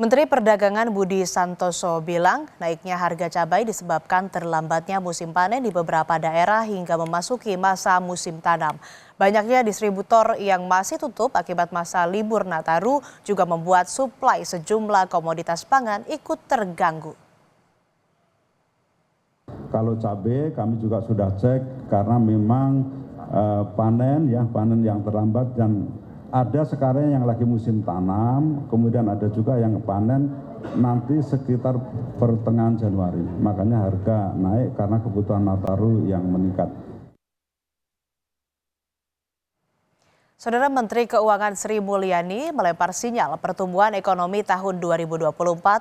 Menteri Perdagangan Budi Santoso bilang naiknya harga cabai disebabkan terlambatnya musim panen di beberapa daerah hingga memasuki masa musim tanam. Banyaknya distributor yang masih tutup akibat masa libur Nataru juga membuat suplai sejumlah komoditas pangan ikut terganggu. Kalau cabai kami juga sudah cek karena memang panen yang terlambat dan ada sekarang yang lagi musim tanam, kemudian ada juga yang panen nanti sekitar pertengahan Januari. Makanya harga naik karena kebutuhan Nataru yang meningkat. Saudara Menteri Keuangan Sri Mulyani melempar sinyal pertumbuhan ekonomi tahun 2024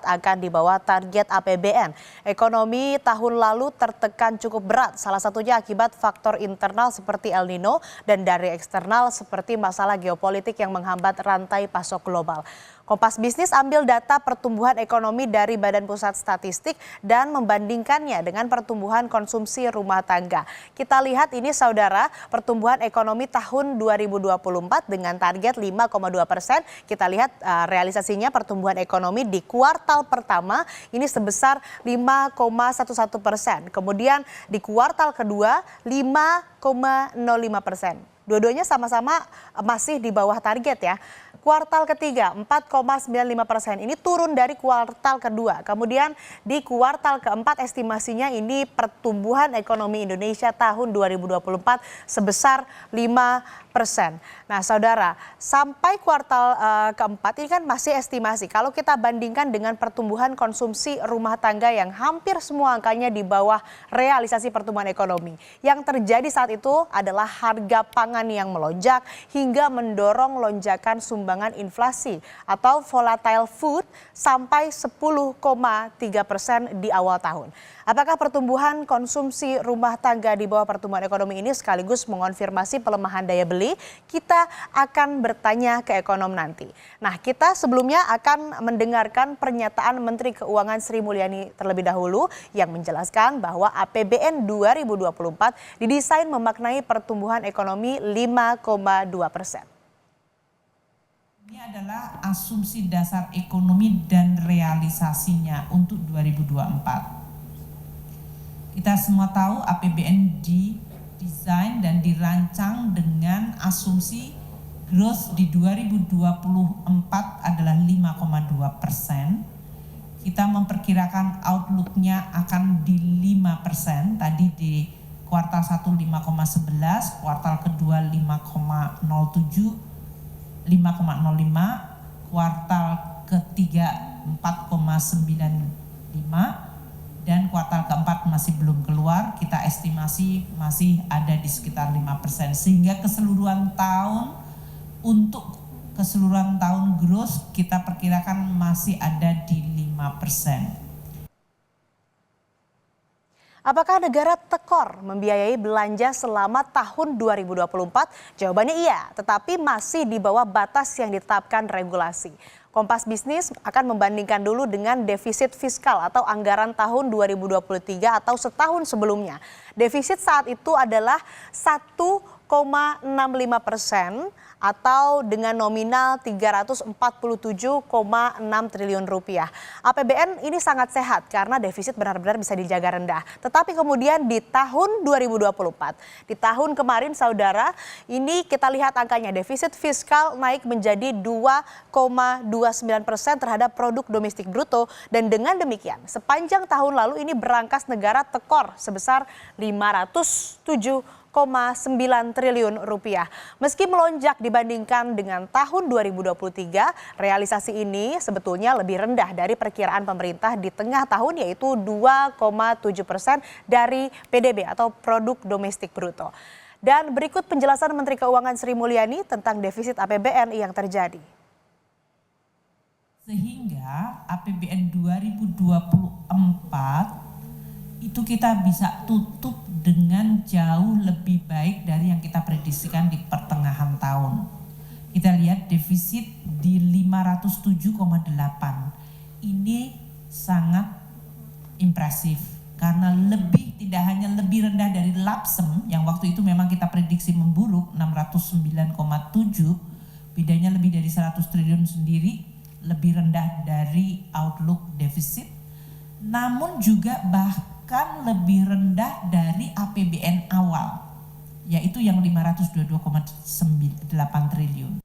akan di bawah target APBN. Ekonomi tahun lalu tertekan cukup berat, salah satunya akibat faktor internal seperti El Nino dan dari eksternal seperti masalah geopolitik yang menghambat rantai pasok global. Kompas Bisnis ambil data pertumbuhan ekonomi dari Badan Pusat Statistik dan membandingkannya dengan pertumbuhan konsumsi rumah tangga. Kita lihat ini saudara, pertumbuhan ekonomi tahun 2024 dengan target 5,2%. Kita lihat realisasinya pertumbuhan ekonomi di kuartal pertama ini sebesar 5,11%. Kemudian di kuartal kedua 5,05%. Dua-duanya sama-sama masih di bawah target ya. Kuartal ketiga 4,95%, ini turun dari kuartal kedua. Kemudian di kuartal keempat estimasinya ini pertumbuhan ekonomi Indonesia tahun 2024 sebesar 5%. Nah saudara, sampai kuartal keempat ini kan masih estimasi. Kalau kita bandingkan dengan pertumbuhan konsumsi rumah tangga yang hampir semua angkanya di bawah realisasi pertumbuhan ekonomi. Yang terjadi saat itu adalah harga pangan yang melonjak hingga mendorong lonjakan sumbangan inflasi atau volatile food sampai 10,3% di awal tahun. Apakah pertumbuhan konsumsi rumah tangga di bawah pertumbuhan ekonomi ini sekaligus mengonfirmasi pelemahan daya beli? Kita akan bertanya ke ekonom nanti. Nah, kita sebelumnya akan mendengarkan pernyataan Menteri Keuangan Sri Mulyani terlebih dahulu yang menjelaskan bahwa APBN 2024 didesain memaknai pertumbuhan ekonomi 5,2%. Ini adalah asumsi dasar ekonomi dan realisasinya untuk 2024. Kita semua tahu APBN didesain dan dirancang dengan asumsi growth di 2024 adalah 5,2%. Kita memperkirakan outlook-nya akan di 5%. Tadi di kuartal 1 5,11, kuartal kedua 5,05, kuartal ketiga 4,95. Dan kuartal keempat masih belum keluar, kita estimasi masih ada di sekitar 5%. Sehingga keseluruhan tahun growth kita perkirakan masih ada di 5%. Apakah negara tekor membiayai belanja selama tahun 2024? Jawabannya iya, tetapi masih di bawah batas yang ditetapkan regulasi. Kompas Bisnis akan membandingkan dulu dengan defisit fiskal atau anggaran tahun 2023 atau setahun sebelumnya. Defisit saat itu adalah 1,65% atau dengan nominal 347,6 triliun rupiah. APBN ini sangat sehat karena defisit benar-benar bisa dijaga rendah. Tetapi kemudian di tahun 2024, di tahun kemarin saudara, ini kita lihat angkanya defisit fiskal naik menjadi 2,29% terhadap produk domestik bruto dan dengan demikian sepanjang tahun lalu ini berangkas negara tekor sebesar 507,9 triliun rupiah. Meski melonjak dibandingkan dengan tahun 2023, realisasi ini sebetulnya lebih rendah dari perkiraan pemerintah di tengah tahun yaitu 2,7% dari PDB atau produk domestik bruto. Dan berikut penjelasan Menteri Keuangan Sri Mulyani tentang defisit APBN yang terjadi. Sehingga APBN 2024 itu kita bisa tutup dengan jauh lebih baik dari yang kita prediksikan di pertengahan tahun. Kita lihat defisit di 507,8. Ini sangat impresif karena tidak hanya lebih rendah dari LAPSEM yang waktu itu memang kita prediksi memburuk 609,7, bedanya lebih dari 100 triliun sendiri. lebih rendah dari outlook defisit, namun juga bahkan lebih rendah dari APBN awal, yaitu yang 522,8 triliun.